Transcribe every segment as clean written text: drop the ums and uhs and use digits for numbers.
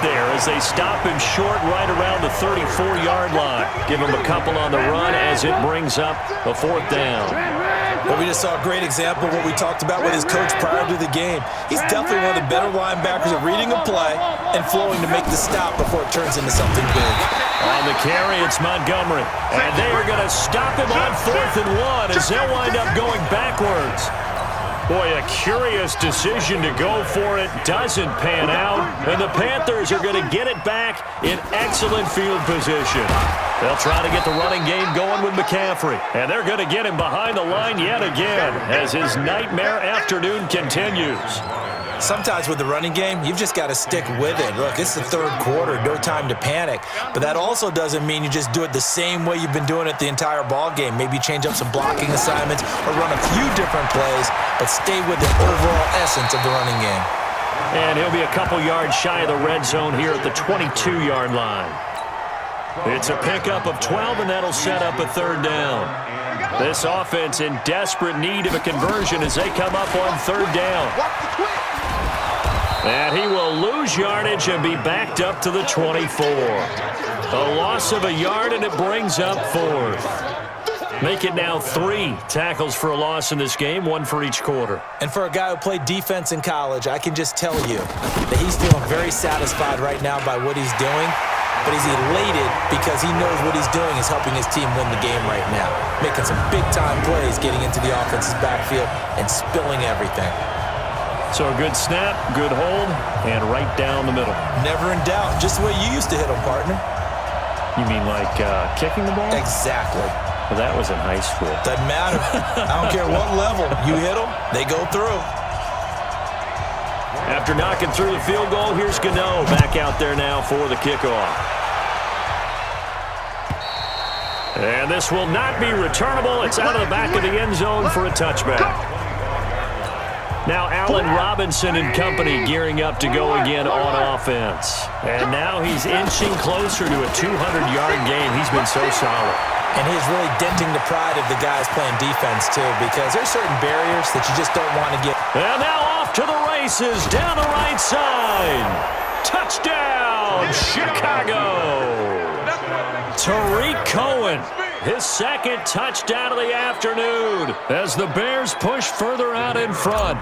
there as they stop him short right around the 34-yard line. Give him a couple on the run as it brings up a 4th down. Well, we just saw a great example of what we talked about with his coach prior to the game. He's definitely one of the better linebackers at reading a play and flowing to make the stop before it turns into something big. On the carry, it's Montgomery. And they are going to stop him on 4th and 1 as they'll wind up going backwards. Boy, a curious decision to go for it. Doesn't pan out. And the Panthers are going to get it back in excellent field position. They'll try to get the running game going with McCaffrey. And they're going to get him behind the line yet again as his nightmare afternoon continues. Sometimes with the running game, you've just got to stick with it. Look, it's the 3rd quarter, no time to panic. But that also doesn't mean you just do it the same way you've been doing it the entire ball game. Maybe change up some blocking assignments or run a few different plays, but stay with the overall essence of the running game. And he'll be a couple yards shy of the red zone here at the 22-yard line. It's a pickup of 12, and that'll set up a 3rd down. This offense in desperate need of a conversion as they come up on 3rd down. And he will lose yardage and be backed up to the 24. A loss of a yard, and it brings up 4th. Make it now 3 tackles for a loss in this game, 1 for each quarter. And for a guy who played defense in college, I can just tell you that he's feeling very satisfied right now by what he's doing. But he's elated because he knows what he's doing is helping his team win the game right now. Making some big-time plays, getting into the offense's backfield, and spilling everything. So a good snap, good hold, and right down the middle. Never in doubt. Just the way you used to hit them, partner. You mean like kicking the ball? Exactly. Well, that was in high school. Doesn't matter. I don't care what level. You hit them, they go through. After knocking through the field goal, here's Gano back out there now for the kickoff. And this will not be returnable. It's out of the back of the end zone for a touchback. Now Allen Robinson and company gearing up to go again on offense. And now he's inching closer to a 200-yard game. He's been so solid. And he's really denting the pride of the guys playing defense, too, because there's certain barriers that you just don't want to get. And now off to the races down the right side. Touchdown, Chicago. Tariq Cohen, his 2nd touchdown of the afternoon as the Bears push further out in front.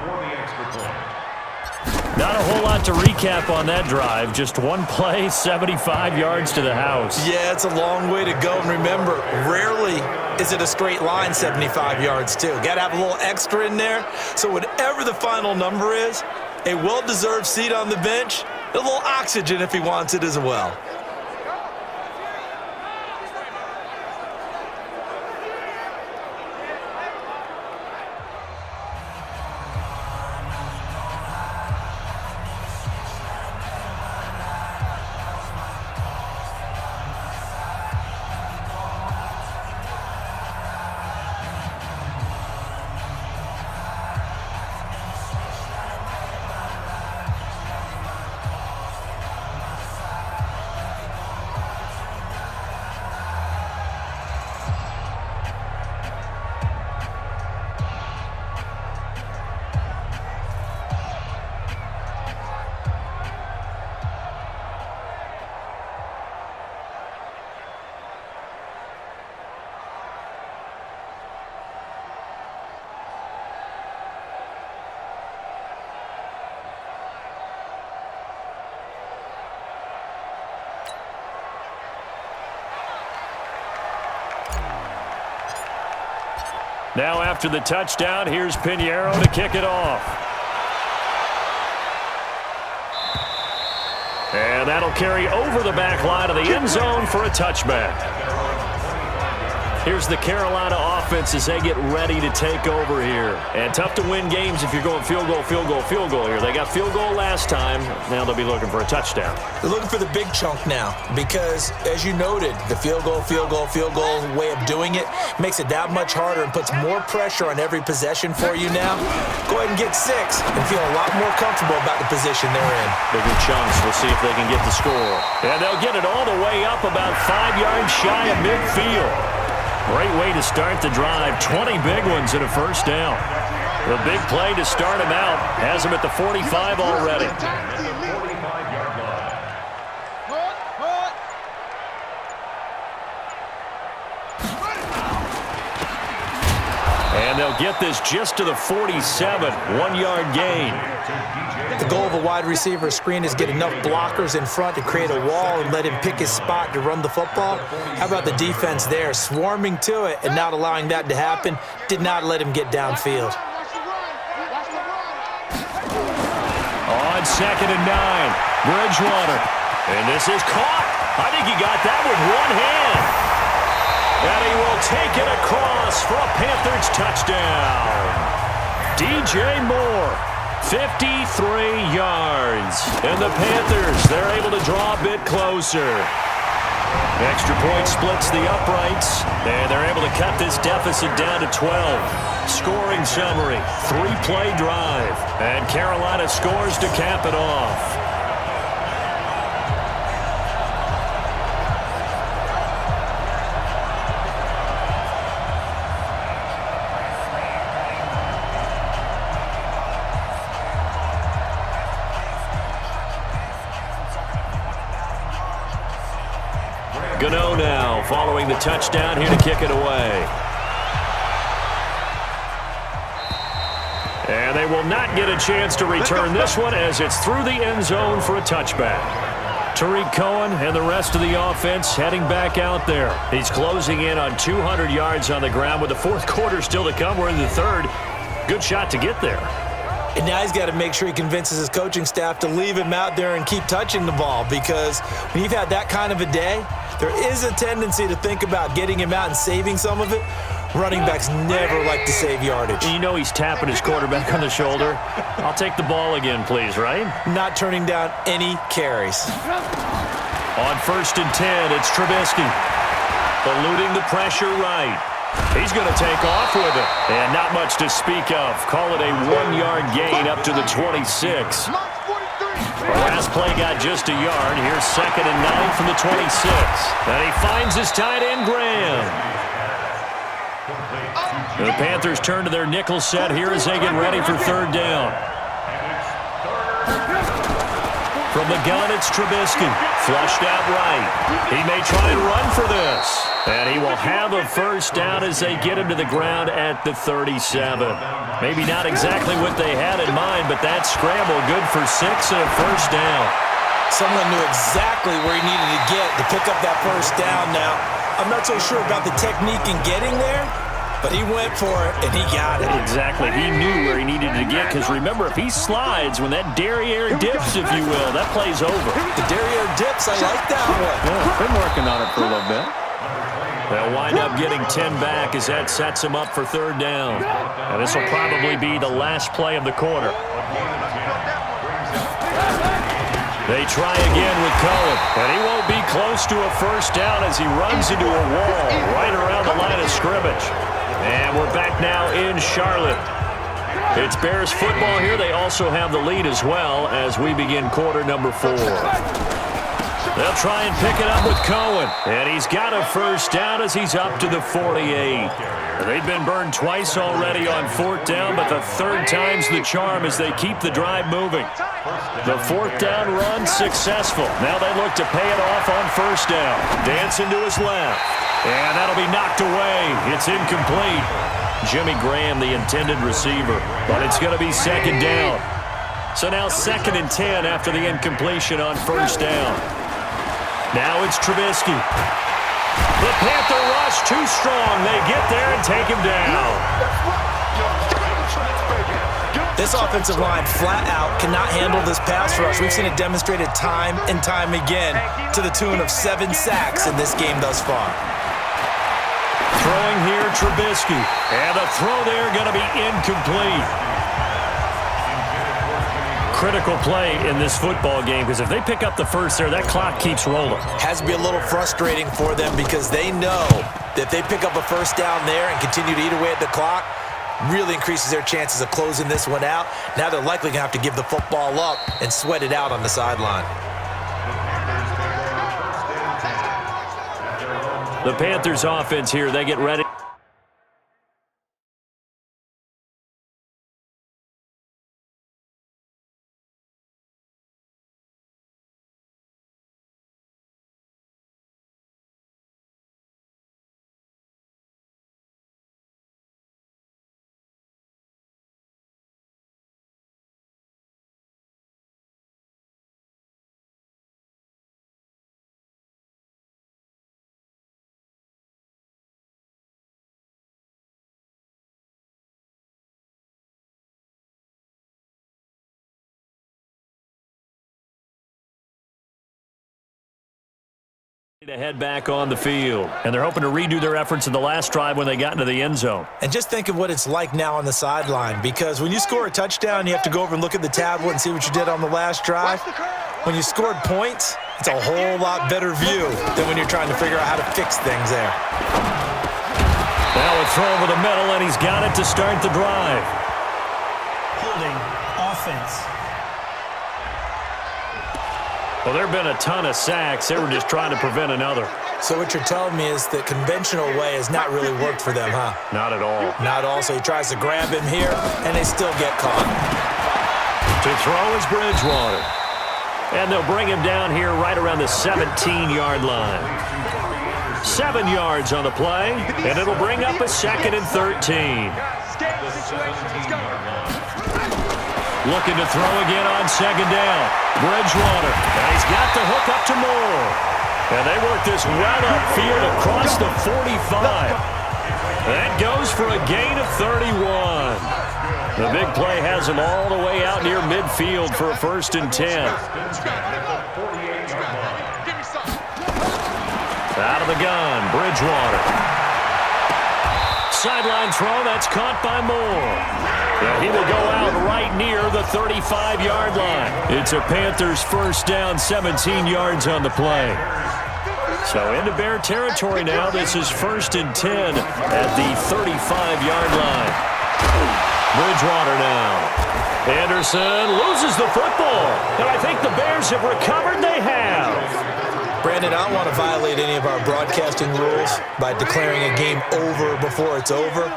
Not a whole lot to recap on that drive. Just one play, 75 yards to the house. Yeah, it's a long way to go. And remember, rarely is it a straight line 75 yards, too. Got to have a little extra in there. So whatever the final number is, a well-deserved seat on the bench, a little oxygen if he wants it as well. Now after the touchdown, here's Pinheiro to kick it off. And that'll carry over the back line of the end zone for a touchback. Here's the Carolina offense as they get ready to take over here. And tough to win games if you're going field goal, field goal, field goal here. They got field goal last time. Now they'll be looking for a touchdown. They're looking for the big chunk now because, as you noted, the field goal way of doing it makes it that much harder and puts more pressure on every possession for you now. Go ahead and get 6 and feel a lot more comfortable about the position they're in. Bigger chunks. We'll see if they can get the score. And they'll get it all the way up about 5 yards shy of midfield. Great way to start the drive. 20 big ones and a first down. The big play to start him out has him at the 45 already. they'll get this just to the 47, 1-yard gain. The goal of a wide receiver screen is get enough blockers in front to create a wall and let him pick his spot to run the football. How about the defense there, swarming to it and not allowing that to happen? Did not let him get downfield. On 2nd and 9, Bridgewater. And this is caught. I think he got that with one hand. And he will take it across for a Panthers touchdown. DJ Moore, 53 yards. And the Panthers, they're able to draw a bit closer. Extra point splits the uprights, and they're able to cut this deficit down to 12. Scoring summary, 3-play drive, and Carolina scores to cap it off. Gano now, following the touchdown, here to kick it away. And they will not get a chance to return this one as it's through the end zone for a touchback. Tariq Cohen and the rest of the offense heading back out there. He's closing in on 200 yards on the ground with the fourth quarter still to come. We're in the third. Good shot to get there. And now he's got to make sure he convinces his coaching staff to leave him out there and keep touching the ball, because when you've had that kind of a day, there is a tendency to think about getting him out and saving some of it. Running backs never like to save yardage. You know he's tapping his quarterback on the shoulder. I'll take the ball again, please, right? Not turning down any carries. On 1st and 10, it's Trubisky. Eluding the pressure right. He's going to take off with it. And not much to speak of. Call it a 1-yard gain up to the 26. The last play got just a yard. Here's 2nd and 9 from the 26. And he finds his tight end, Graham. The Panthers turn to their nickel set here as they get ready for 3rd down. From the gun, it's Trubisky. Flushed out right. He may try and run for this. And he will have a 1st down as they get him to the ground at the 37. Maybe not exactly what they had in mind, but that scramble good for 6 and a 1st down. Someone knew exactly where he needed to get to pick up that 1st down now. I'm not so sure about the technique in getting there, but he went for it, and he got it. Exactly. He knew where he needed to get, because remember, if he slides, when that derriere dips, if you will, that play's over. The derriere dips, I like that one. Yeah, been working on it for a little bit. They'll wind up getting 10 back as that sets him up for 3rd down. And this will probably be the last play of the quarter. They try again with Cohen, and he won't be close to a 1st down as he runs into a wall right around the line of scrimmage. And we're back now in Charlotte. It's Bears football here. They also have the lead as well as we begin quarter number 4. They'll try and pick it up with Cohen. And he's got a 1st down as he's up to the 48. They've been burned twice already on 4th down, but the 3rd time's the charm as they keep the drive moving. The 4th down run successful. Now they look to pay it off on 1st down. Dancing to his left. And that'll be knocked away. It's incomplete. Jimmy Graham, the intended receiver. But it's going to be 2nd down. So now 2nd and 10 after the incompletion on 1st down. Now it's Trubisky. The Panther rush too strong. They get there and take him down. This offensive line flat out cannot handle this pass rush. We've seen it demonstrated time and time again to the tune of 7 sacks in this game thus far. Throwing here, Trubisky. And the throw there going to be incomplete. Critical play in this football game, because if they pick up the 1st there, that clock keeps rolling. Has to be a little frustrating for them, because they know that if they pick up a 1st down there and continue to eat away at the clock, really increases their chances of closing this one out. Now they're likely going to have to give the football up and sweat it out on the sideline. The Panthers offense here, they get ready. To head back on the field, and they're hoping to redo their efforts in the last drive when they got into the end zone. And just think of what it's like now on the sideline, because when you score a touchdown, you have to go over and look at the tablet and see what you did on the last drive. When you scored points, it's a whole lot better view than when you're trying to figure out how to fix things there. Now a throw over the middle, and he's got it to start the drive. Holding offense. Well, there have been a ton of sacks. They were just trying to prevent another. So what you're telling me is the conventional way has not really worked for them, huh? Not at all. Not all. So he tries to grab him here, and they still get caught. To throw is Bridgewater. And they'll bring him down here right around the 17-yard line. 7 yards on the play, and it'll bring up a 2nd and 13. Looking to throw again on 2nd down. Bridgewater, and he's got the hook up to Moore. And they work this well upfield across the 45. That goes for a gain of 31. The big play has him all the way out near midfield for a 1st and 10. Out of the gun, Bridgewater. Sideline throw, that's caught by Moore. Yeah, he will go out right near the 35-yard line. It's a Panthers 1st down, 17 yards on the play. So into Bear territory now. This is 1st and 10 at the 35-yard line. Bridgewater now. Anderson loses the football. And I think the Bears have recovered. They have. Brandon, I don't want to violate any of our broadcasting rules by declaring a game over before it's over.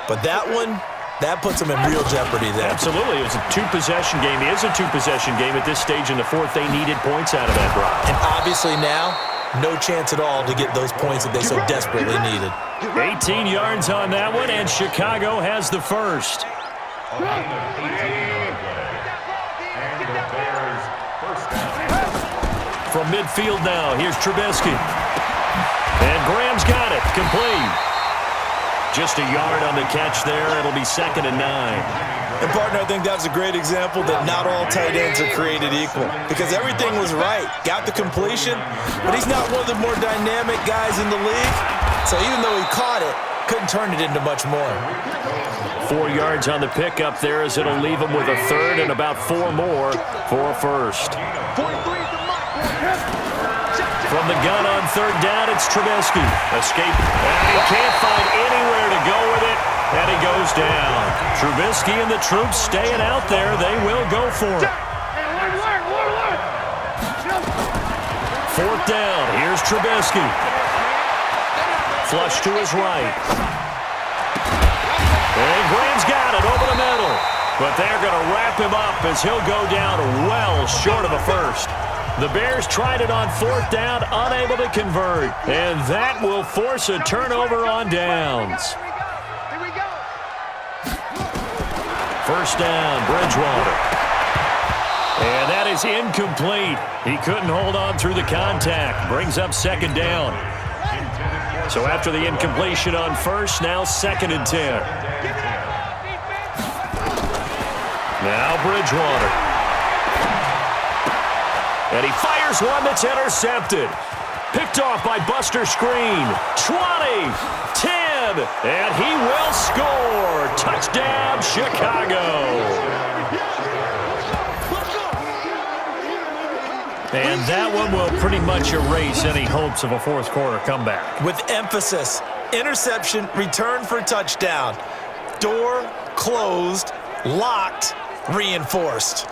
But that one, that puts them in real jeopardy there. Absolutely. It was a 2-possession game. It is a 2-possession game at this stage in the 4th. They needed points out of that drive. And obviously now, no chance at all to get those points that they so desperately needed. 18 yards on that one, and Chicago has the first. From midfield now, here's Trubisky. And Graham's got it, complete. Just a yard on the catch there. It'll be 2nd and 9. And, partner, I think that's a great example that not all tight ends are created equal, because everything was right. Got the completion, but he's not one of the more dynamic guys in the league. So even though he caught it, couldn't turn it into much more. 4 yards on the pickup there, as it'll leave him with a 3rd and about 4 more for a 1st. From the gun on 3rd down, it's Trubisky. Escape, and he can't find anywhere to go with it, and he goes down. Trubisky and the troops staying out there. They will go for it. 4th down, here's Trubisky. Flush to his right. And Graham's got it over the middle. But they're going to wrap him up as he'll go down well short of a 1st. The Bears tried it on 4th down, unable to convert. And that will force a turnover on downs. 1st down, Bridgewater. And that is incomplete. He couldn't hold on through the contact. Brings up 2nd down. So after the incompletion on 1st, now 2nd and 10. Now Bridgewater. And he fires one that's intercepted. Picked off by Buster Screen. 20, 10, and he will score. Touchdown, Chicago. And that one will pretty much erase any hopes of a 4th quarter comeback. With emphasis, interception, return for touchdown. Door closed, locked, reinforced.